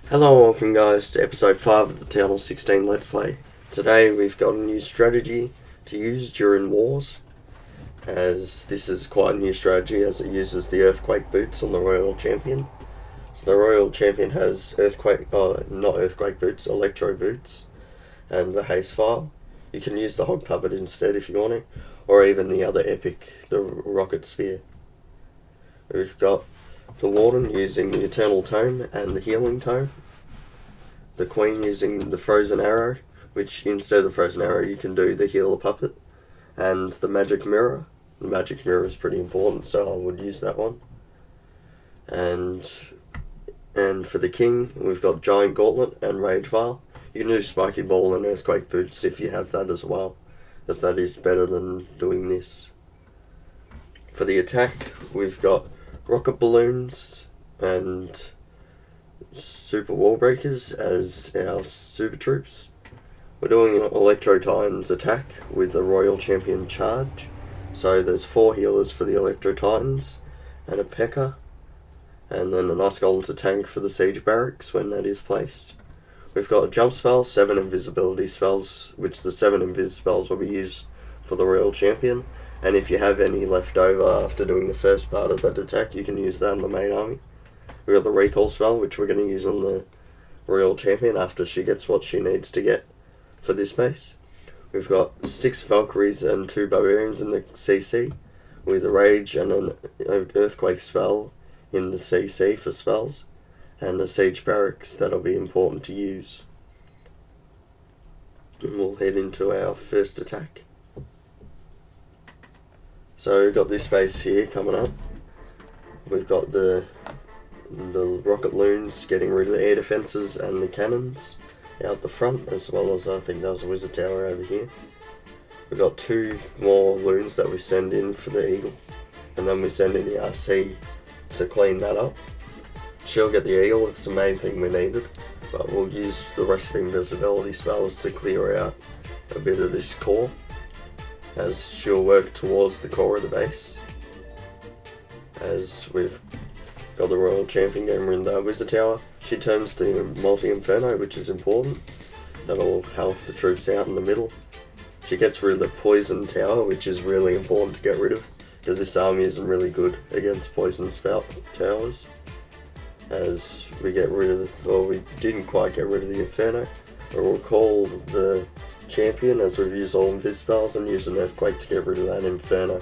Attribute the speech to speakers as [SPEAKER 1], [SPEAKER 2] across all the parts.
[SPEAKER 1] Hello and welcome guys to episode 5 of the Th16 Let's Play. Today we've got a new strategy to use during wars, as this is quite a new strategy as it uses the earthquake boots on the Royal Champion. So the Royal Champion has Electro boots and the haste file. You can use the hog puppet instead if you want to, or even the other epic, the rocket spear. We've got the Warden using the Eternal Tome and the Healing Tome. The Queen using the Frozen Arrow, which instead of the Frozen Arrow you can do the Healer Puppet. And the Magic Mirror. The Magic Mirror is pretty important, so I would use that one. And for the King, we've got Giant Gauntlet and Rage Vial. You can do Spiky Ball and Earthquake Boots if you have that as well, as that is better than doing this. For the attack, we've got Rocket Balloons and Super Wall Breakers as our Super Troops. We're doing an Electro Titans attack with a Royal Champion charge. So there's 4 healers for the Electro Titans and a P.E.K.K.A. And then an Ice Golem's a tank for the Siege Barracks when that is placed. We've got a jump spell, 7 invisibility spells, which the 7 invis spells will be used for the Royal Champion. And if you have any left over after doing the first part of that attack, you can use that on the main army. We've got the recall spell, which we're going to use on the Royal Champion after she gets what she needs to get for this base. We've got 6 Valkyries and 2 Barbarians in the CC, with a Rage and an Earthquake spell in the CC for spells, and a Siege Barracks that'll be important to use. And we'll head into our first attack. So we've got this base here coming up. We've got the rocket loons getting rid of the air defences and the cannons out the front, as well as I think there's a wizard tower over here. We've got 2 more loons that we send in for the eagle, and then we send in the RC to clean that up. She'll get the eagle, it's the main thing we needed, but we'll use the rest of the invisibility spells to clear out a bit of this core, as she'll work towards the core of the base. As we've got the Royal Champion getting rid of the Wizard Tower, she turns to Multi-Inferno, which is important. That'll help the troops out in the middle. She gets rid of the Poison Tower, which is really important to get rid of, because this army isn't really good against Poison Spout Towers. As we get rid of we didn't quite get rid of the Inferno. We'll call the Champion as we've used all Invis spells and use an Earthquake to get rid of that Inferno.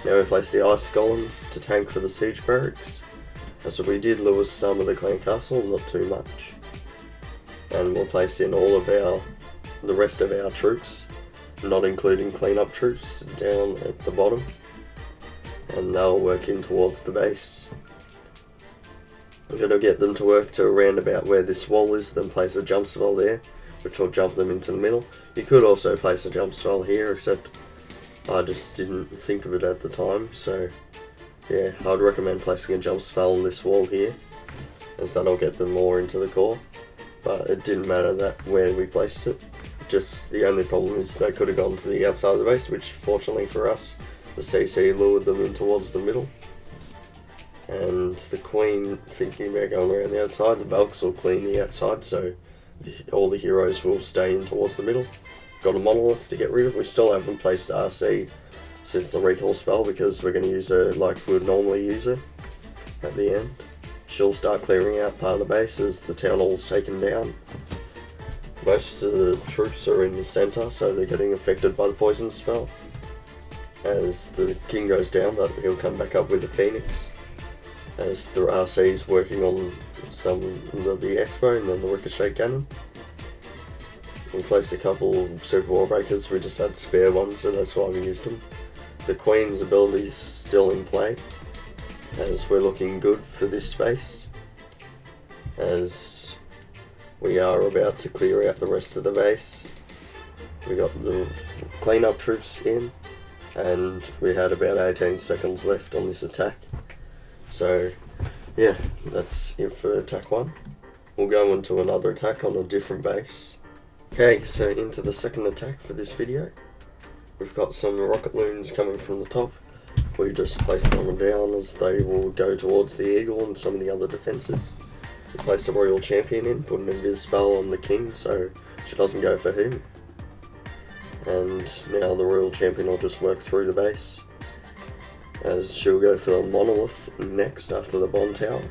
[SPEAKER 1] Now we place the Ice Golem to tank for the Siege Barracks, as we did lose some of the Clan Castle, not too much. And we'll place in all of the rest of our troops, not including cleanup troops, down at the bottom, and they'll work in towards the base. I'm going to get them to work to around about where this wall is, then place a jump spell there, which will jump them into the middle. You could also place a jump spell here, except I just didn't think of it at the time, so yeah, I'd recommend placing a jump spell on this wall here, as that'll get them more into the core. But it didn't matter that where we placed it, just the only problem is they could have gone to the outside of the base, which fortunately for us, the CC lured them in towards the middle. And the Queen thinking about going around the outside, the Valks will clean the outside, so all the heroes will stay in towards the middle. Got a Monolith to get rid of. We still haven't placed RC since the recall spell, because we're going to use her like we would normally use her at the end. She'll start clearing out part of the base as the town hall's taken down. Most of the troops are in the centre, so they're getting affected by the poison spell. As the King goes down, but he'll come back up with the Phoenix, as the RC's working on some of the Expo and then the Ricochet Cannon. We placed a couple Super War Breakers, we just had spare ones, so that's why we used them. The Queen's ability is still in play, as we're looking good for this space, as we are about to clear out the rest of the base. We got the cleanup troops in, and we had about 18 seconds left on this attack. So yeah, that's it for attack 1. We'll go into another attack on a different base. Okay, so into the second attack for this video. We've got some rocket loons coming from the top. We just place them down as they will go towards the eagle and some of the other defences. We place the Royal Champion in, put an invis spell on the king so she doesn't go for him. And now the Royal Champion will just work through the base, as she'll go for the Monolith next after the Bond Tower.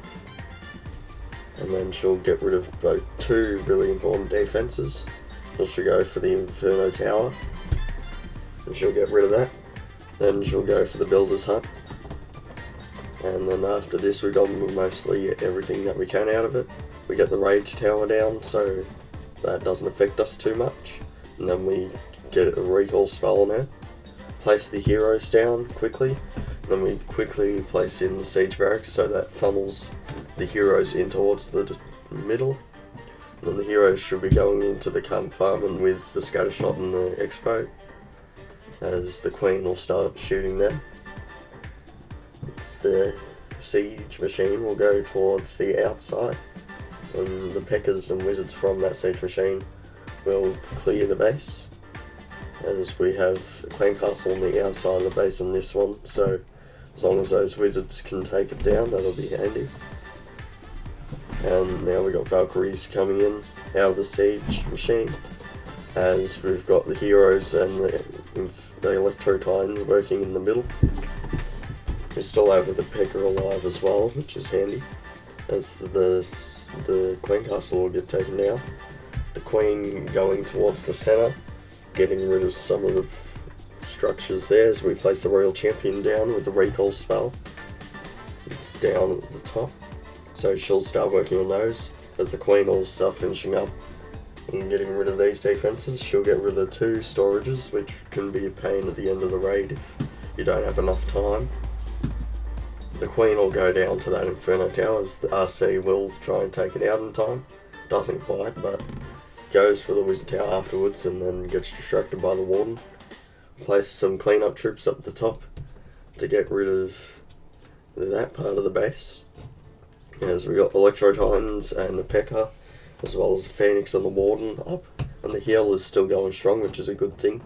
[SPEAKER 1] And then she'll get rid of both two really important defenses. She'll go for the Inferno Tower, and she'll get rid of that. Then she'll go for the Builder's Hut. And then after this, we got mostly everything that we can out of it. We get the Rage Tower down, so that doesn't affect us too much. And then we get a recall spell on her. Place the heroes down quickly. And then we quickly place in the Siege Barracks so that funnels the heroes in towards the middle. And then the heroes should be going into the compartment with the Scattershot and the Expo, as the Queen will start shooting them. The Siege Machine will go towards the outside, and the Peckers and Wizards from that Siege Machine will clear the base, as we have a Clan Castle on the outside of the base in this one, so as long as those Wizards can take it down, that'll be handy. And now we've got Valkyries coming in out of the Siege Machine, as we've got the heroes and the Electro Titans working in the middle. We still have the Pecker alive as well, which is handy, as the Clan Castle will get taken down. The Queen going towards the centre, getting rid of some of the structures there, as we place the Royal Champion down with the recall spell down at the top. So she'll start working on those, as the Queen will start finishing up and getting rid of these defences. She'll get rid of 2 storages, which can be a pain at the end of the raid if you don't have enough time. The Queen will go down to that Inferno Tower, as the RC will try and take it out in time. Doesn't quite, but goes for the Wizard Tower afterwards and then gets distracted by the Warden. Place some cleanup troops up the top to get rid of that part of the base, as we got Electro Titans and the Pecker, as well as the Phoenix and the Warden up, and the heal is still going strong, which is a good thing.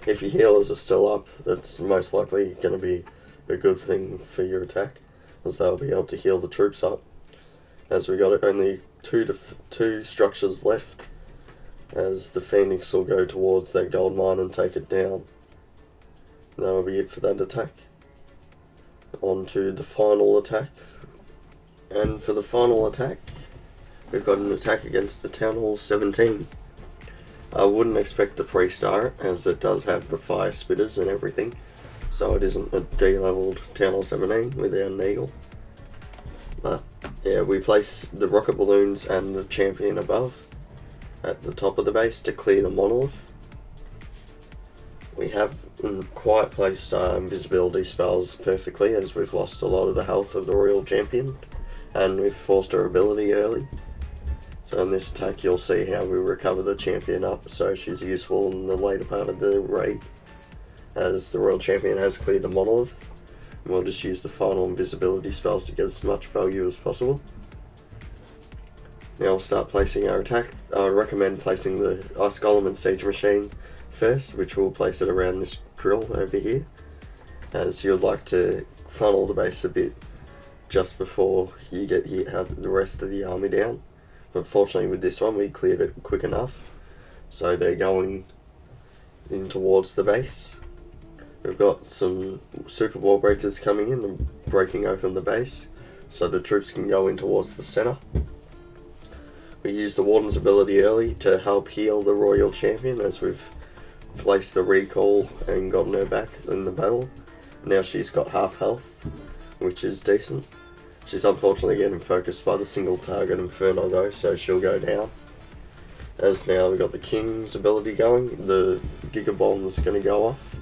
[SPEAKER 1] If your healers are still up, that's most likely going to be a good thing for your attack, as they'll be able to heal the troops up. As we got only two structures left, as the Phoenix will go towards that gold mine and take it down. And that'll be it for that attack. On to the final attack. And for the final attack, we've got an attack against the Town Hall 17. I wouldn't expect a 3-star, as it does have the fire spitters and everything, so it isn't a D-leveled Town Hall 17 without an eagle. But yeah, we place the rocket balloons and the champion above at the top of the base to clear the monolith. We have quite placed invisibility spells perfectly, as we've lost a lot of the health of the Royal Champion, and we've forced her ability early. So in this attack you'll see how we recover the champion up, so she's useful in the later part of the raid, as the Royal Champion has cleared the monolith. And we'll just use the final invisibility spells to get as much value as possible. Now we'll start placing our attack. I would recommend placing the Ice Golem and Siege Machine first, which we'll place it around this drill over here, as you'd like to funnel the base a bit just before you get the rest of the army down. But fortunately with this one we cleared it quick enough, so they're going in towards the base. We've got some super wall breakers coming in and breaking open the base, so the troops can go in towards the centre. We use the Warden's ability early to help heal the Royal Champion, as we've placed the recall and gotten her back in the battle. Now she's got half health, which is decent. She's unfortunately getting focused by the single target Inferno though, so she'll go down. As now we've got the King's ability going, the Giga Bomb is going to go off,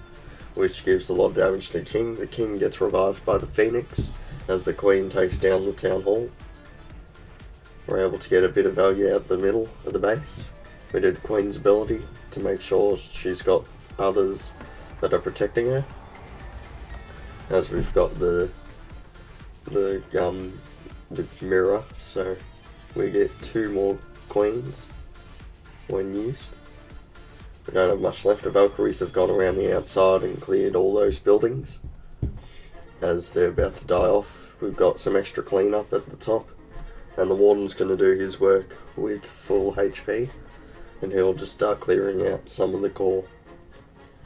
[SPEAKER 1] which gives a lot of damage to the King. The King gets revived by the Phoenix, as the Queen takes down the Town Hall. We're able to get a bit of value out the middle of the base. We did the Queen's ability to make sure she's got others that are protecting her, as we've got the mirror, so we get 2 more Queens when used. We don't have much left. The Valkyries have gone around the outside and cleared all those buildings, as they're about to die off. We've got some extra cleanup at the top, and the warden's going to do his work with full HP, and he'll just start clearing out some of the core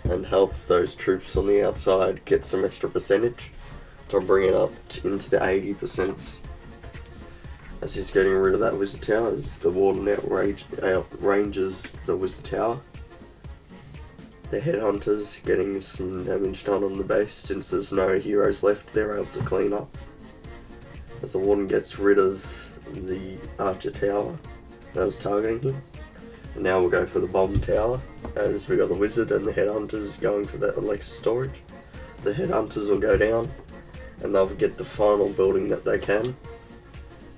[SPEAKER 1] and help those troops on the outside get some extra percentage to bring it up into the 80%. As he's getting rid of that wizard tower, as the warden outranges the wizard tower. The headhunters getting some damage done on the base. Since there's no heroes left, they're able to clean up. As the warden gets rid of the archer tower that was targeting him. And now we'll go for the bomb tower, as we got the wizard and the headhunters going for that Electro storage. The headhunters will go down, and they'll get the final building that they can,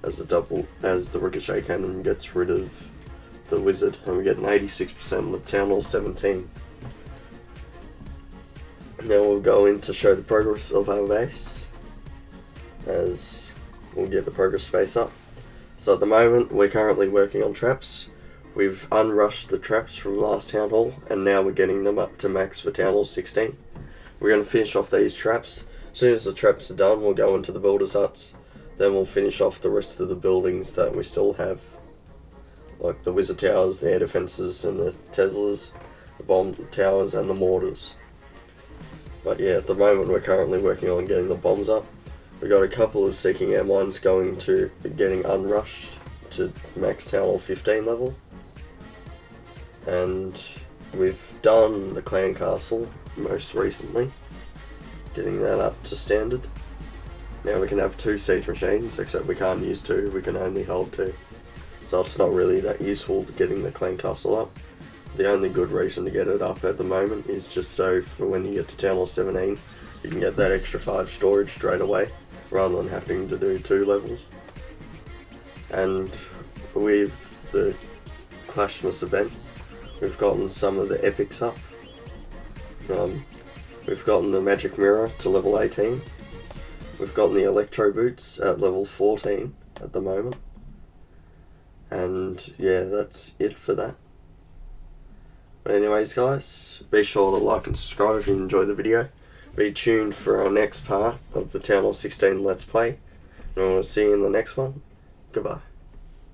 [SPEAKER 1] as the ricochet cannon gets rid of the wizard, and we get an 86% of Town Hall 17. Now we'll go in to show the progress of our base, as we'll get the progress space up. So at the moment we're currently working on traps. We've unrushed the traps from last Town Hall, and now we're getting them up to max for Town Hall 16. We're going to finish off these traps. As soon as the traps are done, we'll go into the builders' huts. Then we'll finish off the rest of the buildings that we still have, like the wizard towers, the air defences and the Teslas, the bomb towers and the mortars. But yeah, at the moment we're currently working on getting the bombs up. We've got a couple of seeking air mines going to getting unrushed to max Town Hall 15 level. And we've done the clan castle most recently, getting that up to standard. Now we can have 2 siege machines, except we can't use 2, we can only hold 2. So it's not really that useful getting the clan castle up. The only good reason to get it up at the moment is just so for when you get to Town Hall 17, you can get that extra 5 storage straight away, rather than having to do 2 levels. And with the Clashmas event, we've gotten some of the epics up. We've gotten the magic mirror to level 18. We've gotten the Electro boots at level 14 at the moment. And yeah, that's it for that. But anyways guys, be sure to like and subscribe if you enjoy the video. Be tuned for our next part of the Town Hall 16 Let's Play. And we'll see you in the next one. Goodbye.